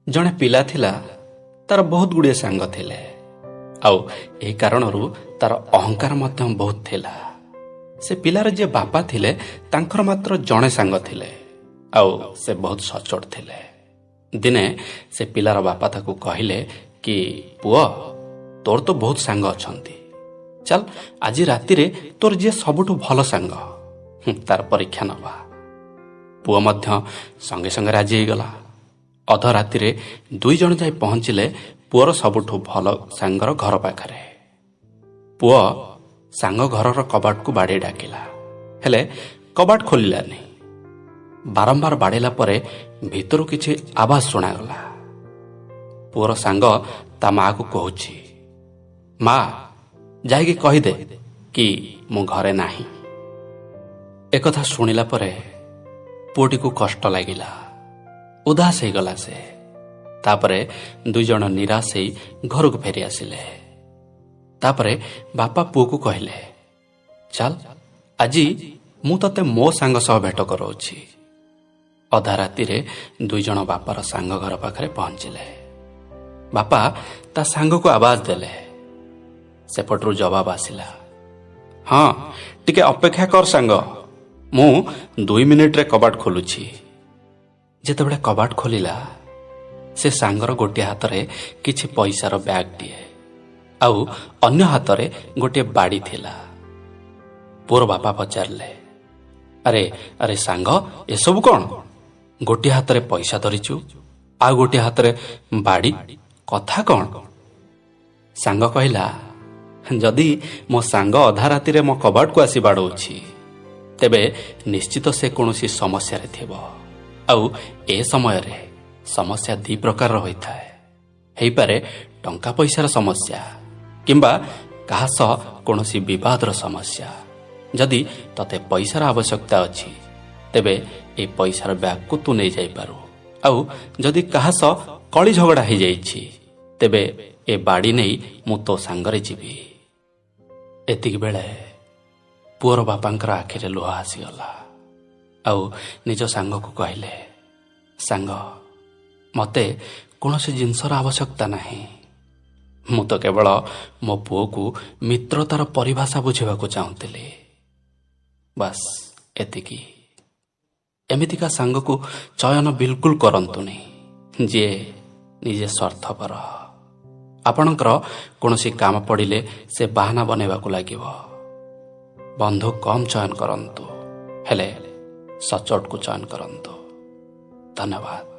ଜଣେ ପିଲା ଥିଲା, ତାର ବହୁତ ଗୁଡ଼ିଏ ସାଙ୍ଗ ଥିଲେ। ଆଉ ଏହି କାରଣରୁ ତାର ଅହଙ୍କାର ମଧ୍ୟ ବହୁତ ଥିଲା। ସେ ପିଲାର ଯିଏ ବାପା ଥିଲେ ତାଙ୍କର ମାତ୍ର ଜଣେ ସାଙ୍ଗ ଥିଲେ, ଆଉ ସେ ବହୁତ ସଚ୍ଚୋଟ ଥିଲେ। ଦିନେ ସେ ପିଲାର ବାପା ତାକୁ କହିଲେ କି ପୁଅ, ତୋର ତ ବହୁତ ସାଙ୍ଗ ଅଛନ୍ତି, ଚାଲ ଆଜି ରାତିରେ ତୋର ଯିଏ ସବୁଠୁ ଭଲ ସାଙ୍ଗ ତାର ପରୀକ୍ଷା ନେବା। ପୁଅ ମଧ୍ୟ ସଙ୍ଗେ ସଙ୍ଗେ ରାଜି ହେଇଗଲା। ଅଧ ରାତିରେ 2 ଜଣ ଯାଇ ପହଞ୍ଚିଲେ ପୁଅର ସବୁଠୁ ଭଲ ସାଙ୍ଗର ଘର ପାଖରେ। ପୁଅ ସାଙ୍ଗ ଘରର କବାଟକୁ ବାଡ଼େଇ ଡାକିଲା, ହେଲେ କବାଟ ଖୋଲିଲାନି। ବାରମ୍ବାର ବାଡ଼େଇଲା ପରେ ଭିତରୁ କିଛି ଆବାଜ ଶୁଣାଗଲା। ପୁଅର ସାଙ୍ଗ ତା ମାଆକୁ କହୁଛି, ମା, ଯାଇକି କହିଦେ କି ମୁଁ ଘରେ ନାହିଁ। ଏକଥା ଶୁଣିଲା ପରେ ପୁଅଟିକୁ କଷ୍ଟ ଲାଗିଲା, ଉଦାସ ହେଇଗଲା ସେ। ତାପରେ 2 ଜଣ ନିରାଶ ହେଇ ଘରକୁ ଫେରି ଆସିଲେ। ତାପରେ ବାପା ପୁଅକୁ କହିଲେ, ଚାଲ ଆଜି ମୁଁ ତତେ ମୋ ସାଙ୍ଗ ସହ ଭେଟ କରାଉଛି। ଅଧା ରାତିରେ 2 ଜଣ ବାପାର ସାଙ୍ଗ ଘର ପାଖରେ ପହଞ୍ଚିଲେ। ବାପା ତା ସାଙ୍ଗକୁ ଆବାଜ ଦେଲେ। ସେପଟରୁ ଜବାବ ଆସିଲା, ହଁ ଟିକେ ଅପେକ୍ଷା କର ସାଙ୍ଗ, ମୁଁ 2 ମିନିଟରେ କବାଟ ଖୋଲୁଛି। ଯେତେବେଳେ କବାଟ ଖୋଲିଲା, ସେ ସାଙ୍ଗର ଗୋଟିଏ ହାତରେ କିଛି ପଇସାର ବ୍ୟାଗଟିଏ, ଆଉ ଅନ୍ୟ ହାତରେ ଗୋଟିଏ ବାଡ଼ି ଥିଲା। ପୁଅର ବାପା ପଚାରିଲେ, ଆରେ ଆରେ ସାଙ୍ଗ, ଏସବୁ କ'ଣ? ଗୋଟିଏ ହାତରେ ପଇସା ଧରିଛୁ, ଆଉ ଗୋଟିଏ ହାତରେ ବାଡ଼ି, କଥା କ'ଣ? ସାଙ୍ଗ କହିଲା, ଯଦି ମୋ ସାଙ୍ଗ ଅଧା ରାତିରେ ମୋ କବାଟକୁ ଆସି ବାଡ଼ଉଛି, ତେବେ ନିଶ୍ଚିତ ସେ କୌଣସି ସମସ୍ୟାରେ ଥିବ। ଆଉ ଏ ସମୟରେ ସମସ୍ୟା 2 ପ୍ରକାରର ହୋଇଥାଏ। ହେଇପାରେ ଟଙ୍କା ପଇସାର ସମସ୍ୟା, କିମ୍ବା କାହା ସହ କୌଣସି ବିବାଦର ସମସ୍ୟା। ଯଦି ତତେ ପଇସାର ଆବଶ୍ୟକତା ଅଛି, ତେବେ ଏ ପଇସାର ବ୍ୟାଗକୁ ତୁ ନେଇଯାଇପାରୁ। ଆଉ ଯଦି କାହା ସହ କଳି ଝଗଡ଼ା ହେଇଯାଇଛି, ତେବେ ଏ ବାଡ଼ି ନେଇ ମୁଁ ତୋ ସାଙ୍ଗରେ ଯିବି। ଏତିକି ବେଳେ ପୁଅର ବାପାଙ୍କର ଆଖିରେ ଲୁହ ଆସିଗଲା, ଆଉ ନିଜ ସାଙ୍ଗକୁ କହିଲେ, ସାଙ୍ଗ, ମୋତେ କୌଣସି ଜିନିଷର ଆବଶ୍ୟକତା ନାହିଁ। ମୁଁ ତ କେବଳ ମୋ ପୁଅକୁ ମିତ୍ରତାର ପରିଭାଷା ବୁଝିବାକୁ ଚାହୁଁଥିଲି, ବାସ୍ ଏତିକି। ଏମିତିକା ସାଙ୍ଗକୁ ଚୟନ ବିଲକୁଲ କରନ୍ତୁନି, ଯିଏ ନିଜେ ସ୍ୱାର୍ଥପର। ଆପଣଙ୍କର କୌଣସି କାମ ପଡ଼ିଲେ ସେ ବାହାନା ବନେଇବାକୁ ଲାଗିବ। ବନ୍ଧୁ କମ୍ ଚୟନ କରନ୍ତୁ, ହେଲେ ସଚ୍ଚୋଟକୁ ଚୟନ କରନ୍ତୁ। ଧନ୍ୟବାଦ।